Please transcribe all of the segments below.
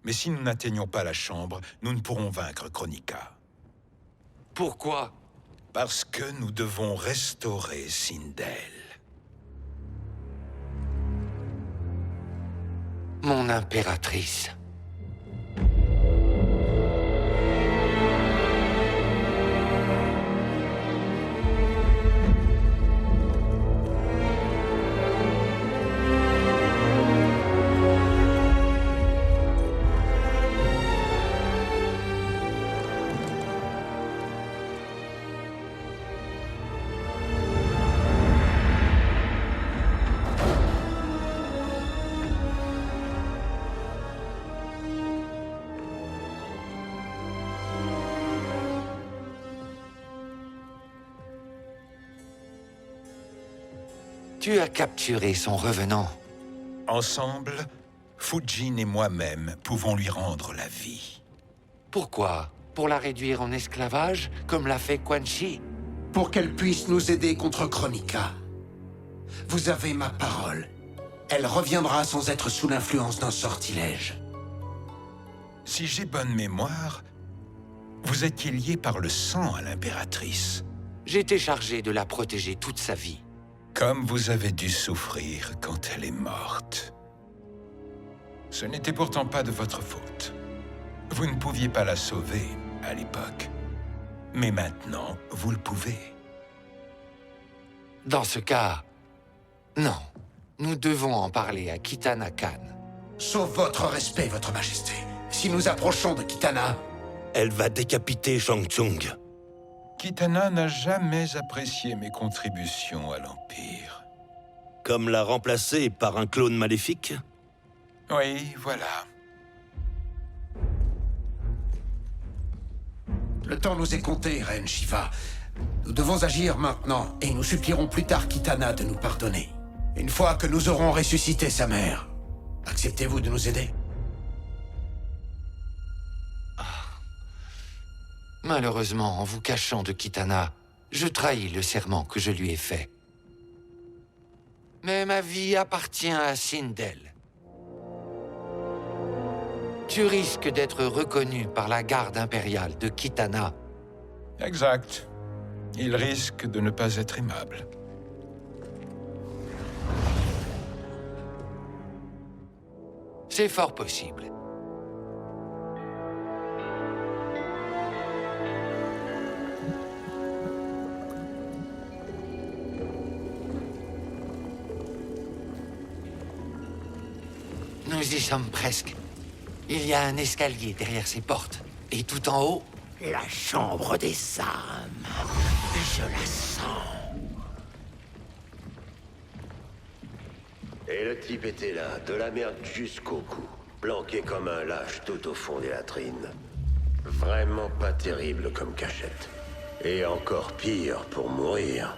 Mais si nous n'atteignons pas la chambre, nous ne pourrons vaincre Kronika. Pourquoi? Parce que nous devons restaurer Sindel. Mon impératrice. Tu as capturé son revenant. Ensemble, Fujin et moi-même pouvons lui rendre la vie. Pourquoi? Pour la réduire en esclavage, comme l'a fait Quan Chi? Pour qu'elle puisse nous aider contre Kronika. Vous avez ma parole. Elle reviendra sans être sous l'influence d'un sortilège. Si j'ai bonne mémoire, vous étiez lié par le sang à l'impératrice. J'étais chargé de la protéger toute sa vie. Comme vous avez dû souffrir quand elle est morte. Ce n'était pourtant pas de votre faute. Vous ne pouviez pas la sauver à l'époque. Mais maintenant, vous le pouvez. Dans ce cas, non. Nous devons en parler à Kitana Khan. Sauf votre respect, votre majesté. Si nous approchons de Kitana... Elle va décapiter Shang Tsung. Kitana n'a jamais apprécié mes contributions à l'Empire. Comme la remplacer par un clone maléfique? Oui, voilà. Le temps nous est compté, Reine Shiva. Nous devons agir maintenant, et nous supplierons plus tard Kitana de nous pardonner. Une fois que nous aurons ressuscité sa mère, acceptez-vous de nous aider? Malheureusement, en vous cachant de Kitana, je trahis le serment que je lui ai fait. Mais ma vie appartient à Sindel. Tu risques d'être reconnu par la garde impériale de Kitana. Exact. Il risque de ne pas être aimable. C'est fort possible. Nous y sommes presque. Il y a un escalier derrière ces portes. Et tout en haut... La chambre des âmes. Je la sens. Et le type était là, de la merde jusqu'au cou. Planqué comme un lâche tout au fond des latrines. Vraiment pas terrible comme cachette. Et encore pire pour mourir.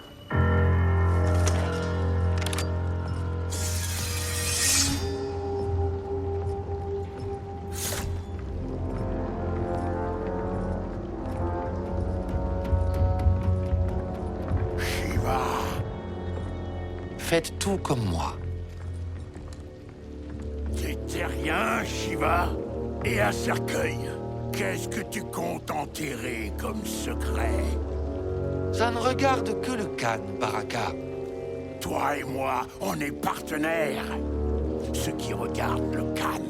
Faites tout comme moi. Des terriens, Shiva, et un cercueil. Qu'est-ce que tu comptes enterrer comme secret? Ça ne regarde que le Khan, Baraka. Toi et moi, on est partenaires. Ce qui regarde le Khan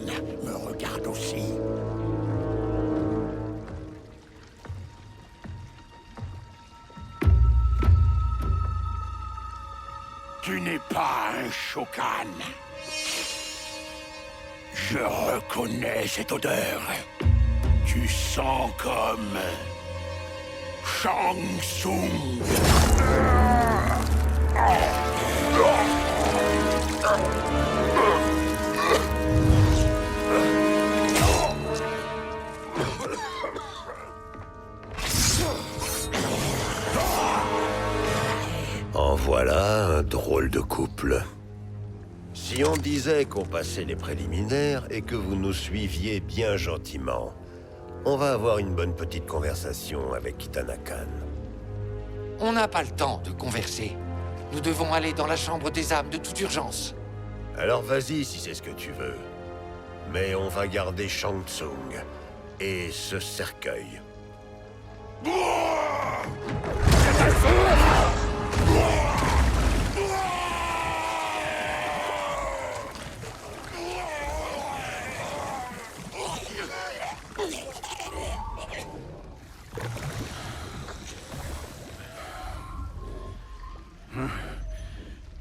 me regarde aussi. Tu n'es pas un Shokan. Je reconnais cette odeur. Tu sens comme... Shang Tsung. En voilà un drôle de couple. Si on disait qu'on passait les préliminaires et que vous nous suiviez bien gentiment, on va avoir une bonne petite conversation avec Kitana Khan. On n'a pas le temps de converser. Nous devons aller dans la chambre des âmes de toute urgence. Alors vas-y si c'est ce que tu veux. Mais on va garder Shang Tsung et ce cercueil.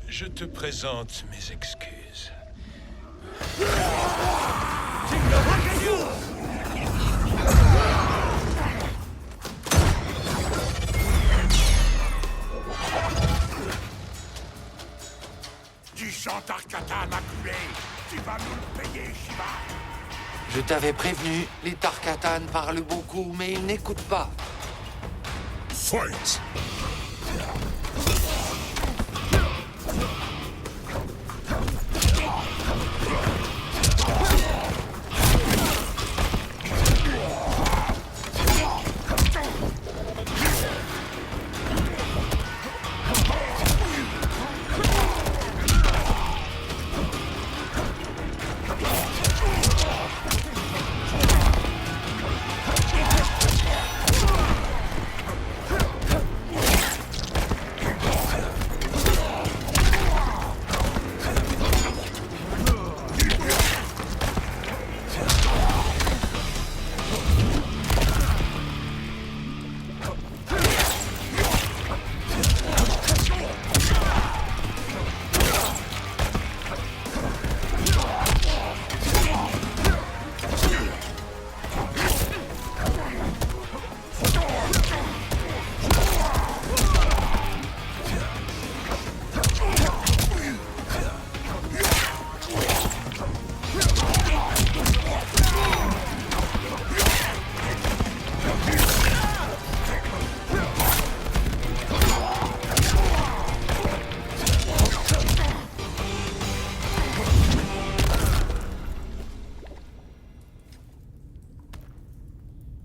Je te présente mes excuses. Du sang Tarkatan a coulé. Tu vas nous le payer, Shiva. Je t'avais prévenu, les Tarkatan parlent beaucoup, mais ils n'écoutent pas. Fight!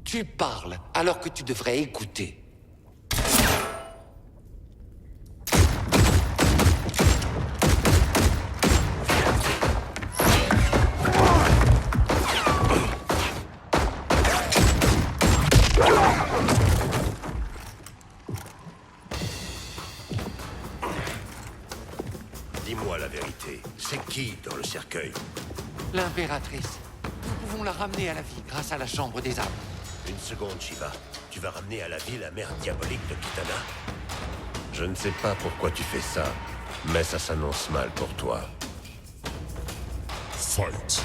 Tu parles alors que tu devrais écouter. Dis-moi la vérité, c'est qui dans le cercueil? L'impératrice. Nous pouvons la ramener à la vie grâce à la chambre des âmes. Une seconde, Shiva. Tu vas ramener à la vie la mère diabolique de Kitana? Je ne sais pas pourquoi tu fais ça, mais ça s'annonce mal pour toi. Fight!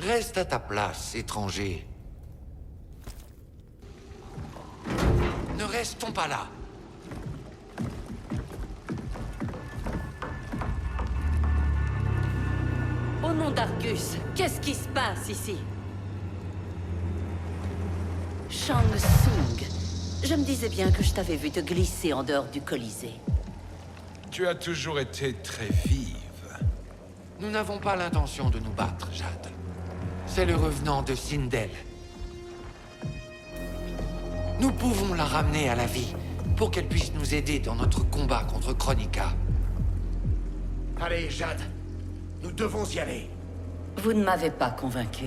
Reste à ta place, étranger. Ne restons pas là. Au nom d'Argus, qu'est-ce qui se passe ici? Shang Tsung, Je me disais bien que je t'avais vu te glisser en dehors du Colisée. Tu as toujours été très vive. Nous n'avons pas l'intention de nous battre, Jade. C'est le revenant de Sindel. Nous pouvons la ramener à la vie, pour qu'elle puisse nous aider dans notre combat contre Kronika. Allez, Jade. Nous devons y aller. Vous ne m'avez pas convaincu.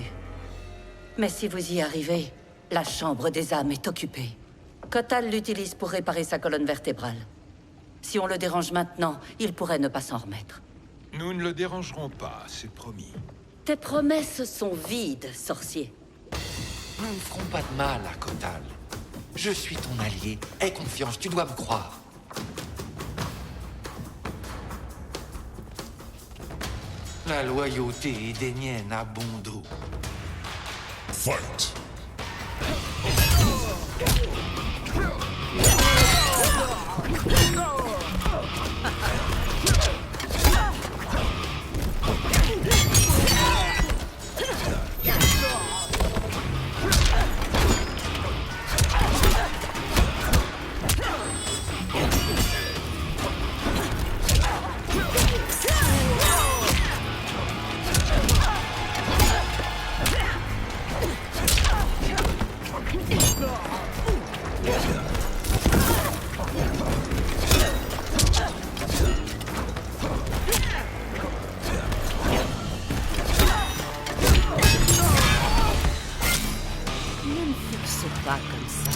Mais si vous y arrivez, la chambre des âmes est occupée. Kotal l'utilise pour réparer sa colonne vertébrale. Si on le dérange maintenant, il pourrait ne pas s'en remettre. Nous ne le dérangerons pas, c'est promis. Tes promesses sont vides, sorcier. Nous ne ferons pas de mal à Kotal. Je suis ton allié. Aie confiance, tu dois me croire. La loyauté édénienne a bon dos. Fight. Ne me fixe pas comme ça.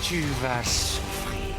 Tu vas souffrir.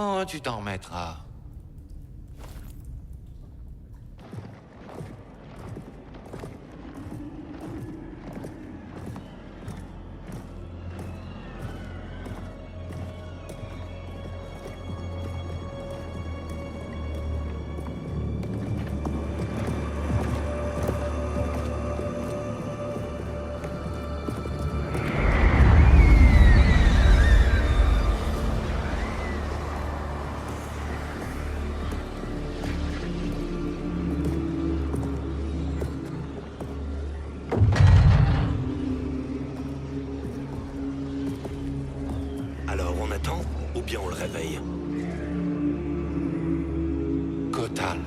Oh, tu t'en remettras. Alors on attend ou bien on le réveille? Kotal.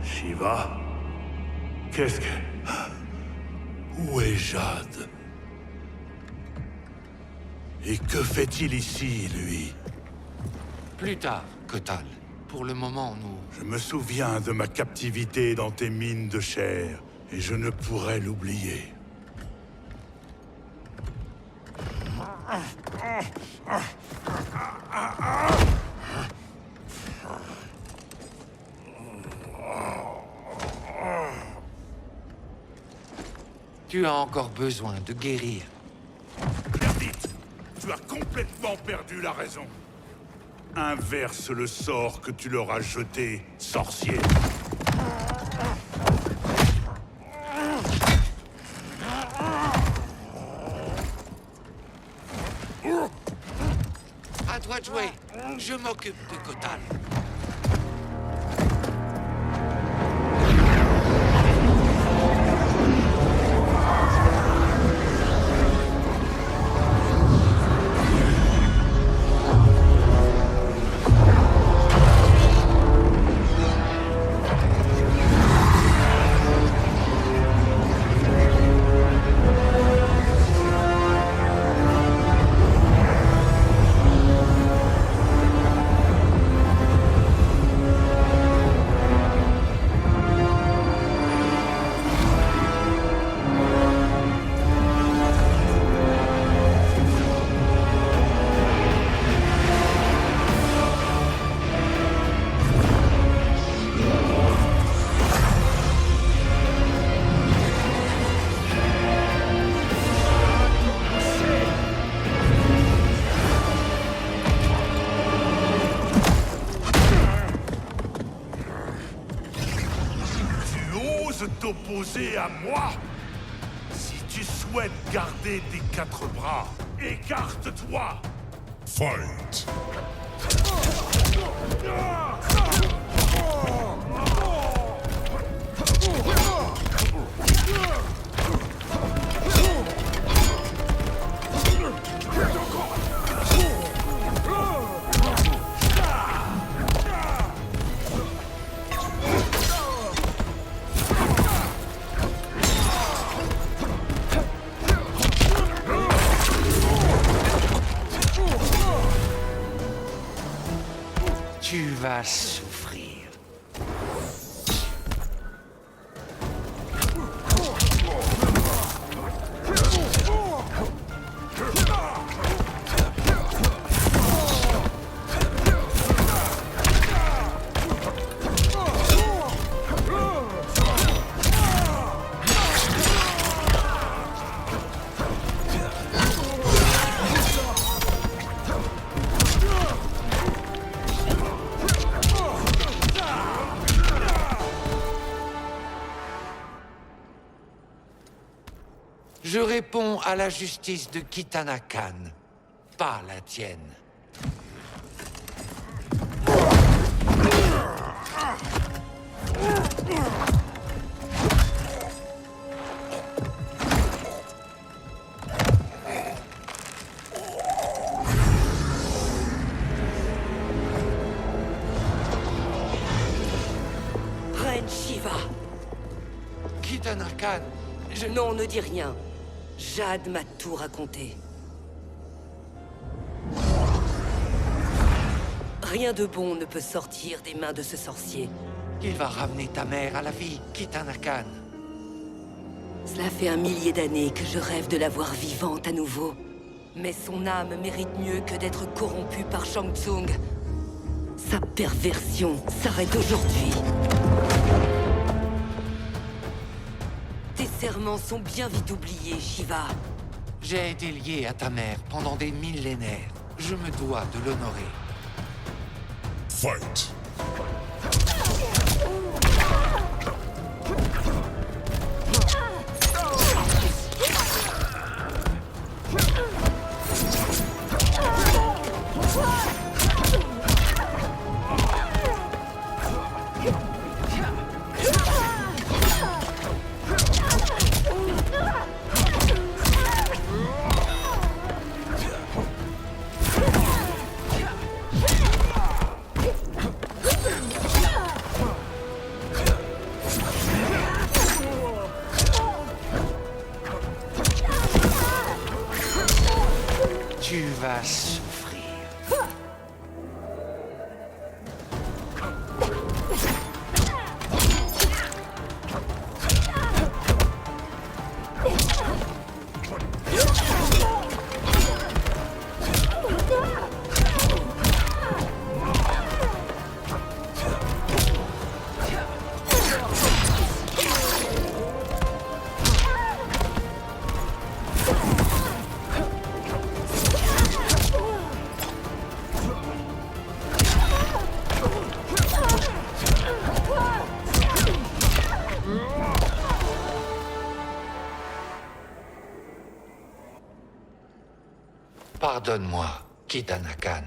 Shiva? Qu'est-ce que... Où est Jade? Et que fait-il ici, lui? Plus tard, Kotal. Pour le moment, nous... Je me souviens de ma captivité dans tes mines de chair, et je ne pourrais l'oublier. Tu as encore besoin de guérir. Perdite, tu as complètement perdu la raison. Inverse le sort que tu leur as jeté, sorcier. À toi de jouer. Je m'occupe de Kotal. T'opposer à moi? Si tu souhaites garder tes 4 bras, écarte-toi! Fight! Tu vas souffrir. Je réponds à la justice de Kitana Khan, pas la tienne. Reine Shiva. Kitana Khan, Non, ne dis rien. Jade m'a tout raconté. Rien de bon ne peut sortir des mains de ce sorcier. il va ramener ta mère à la vie, Kitana Khan. Cela fait 1 millier d'années que je rêve de la voir vivante à nouveau. Mais son âme mérite mieux que d'être corrompue par Shang Tsung. Sa perversion s'arrête aujourd'hui. Tes serments sont bien vite oubliés, Shiva. J'ai été lié à ta mère pendant des millénaires. Je me dois de l'honorer. Fight! Tu vas souffrir. Pardonne-moi, Kitana Khan.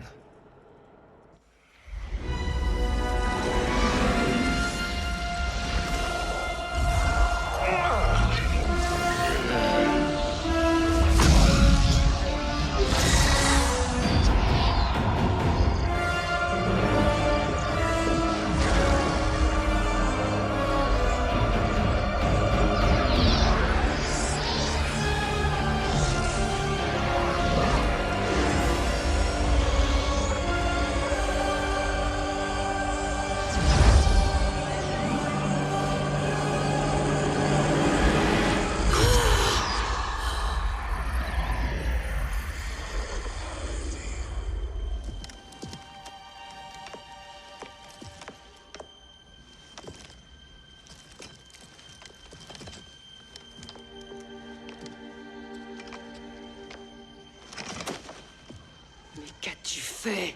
Qu'as-tu fait?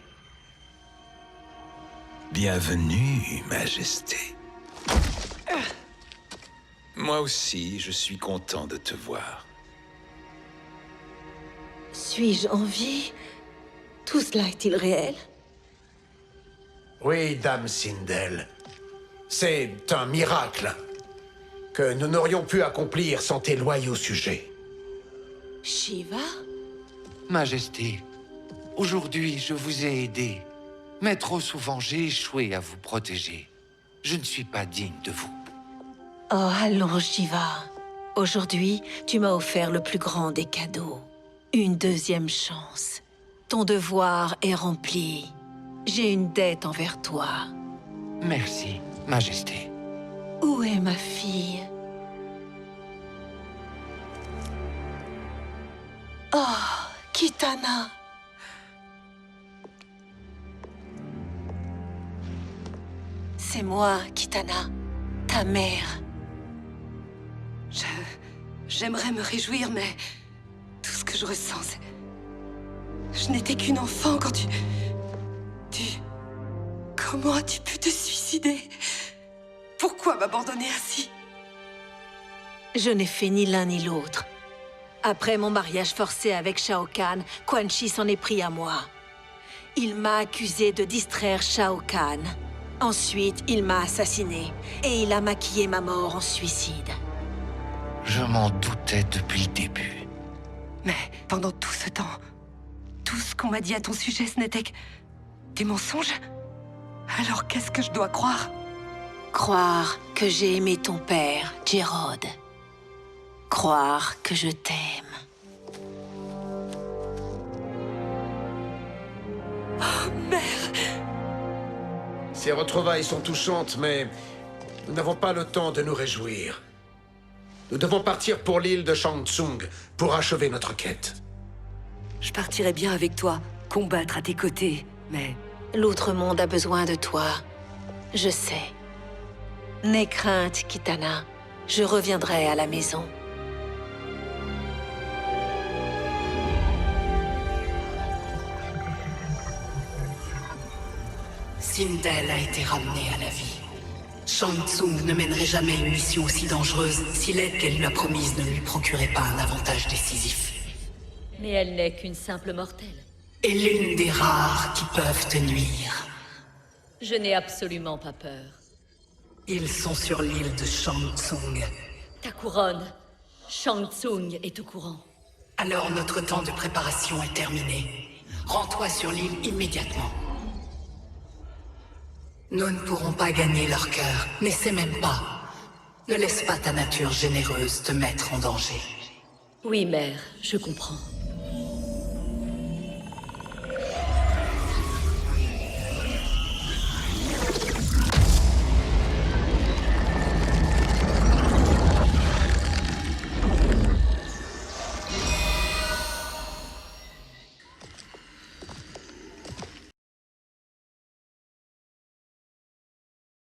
Bienvenue, Majesté. Moi aussi, je suis content de te voir. Suis-je en vie? Tout cela est-il réel? Oui, Dame Sindel. C'est un miracle que nous n'aurions pu accomplir sans tes loyaux sujets. Shiva? Majesté, aujourd'hui, je vous ai aidé. Mais trop souvent, j'ai échoué à vous protéger. Je ne suis pas digne de vous. Oh, allons, Shiva. Aujourd'hui, tu m'as offert le plus grand des cadeaux. Une deuxième chance. Ton devoir est rempli. J'ai une dette envers toi. Merci, Majesté. Où est ma fille? Oh, Kitana! C'est moi, Kitana, ta mère. J'aimerais me réjouir, mais tout ce que je ressens, c'est... Je n'étais qu'une enfant quand tu... Comment as-tu pu te suicider? Pourquoi m'abandonner ainsi? Je n'ai fait ni l'un ni l'autre. Après mon mariage forcé avec Shao Kahn, Quan Chi s'en est pris à moi. Il m'a accusé de distraire Shao Kahn. Ensuite, il m'a assassiné et il a maquillé ma mort en suicide. Je m'en doutais depuis le début. Mais pendant tout ce temps, tout ce qu'on m'a dit à ton sujet, ce n'était que des mensonges? Alors qu'est-ce que je dois croire? Croire que j'ai aimé ton père, Jerrod. Croire que je t'aime. Oh, mère! Ces retrouvailles sont touchantes, mais nous n'avons pas le temps de nous réjouir. Nous devons partir pour l'île de Shang Tsung pour achever notre quête. Je partirai bien avec toi, combattre à tes côtés, mais... L'autre monde a besoin de toi. Je sais. N'aie crainte, Kitana. Je reviendrai à la maison. Sindel a été ramenée à la vie. Shang Tsung ne mènerait jamais une mission aussi dangereuse si l'aide qu'elle lui a promise ne lui procurait pas un avantage décisif. Mais elle n'est qu'une simple mortelle. Et l'une des rares qui peuvent te nuire. Je n'ai absolument pas peur. Ils sont sur l'île de Shang Tsung. Ta couronne, Shang Tsung est au courant. Alors notre temps de préparation est terminé. Rends-toi sur l'île immédiatement. Nous ne pourrons pas gagner leur cœur, n'essaie même pas. Ne laisse pas ta nature généreuse te mettre en danger. Oui, mère, je comprends.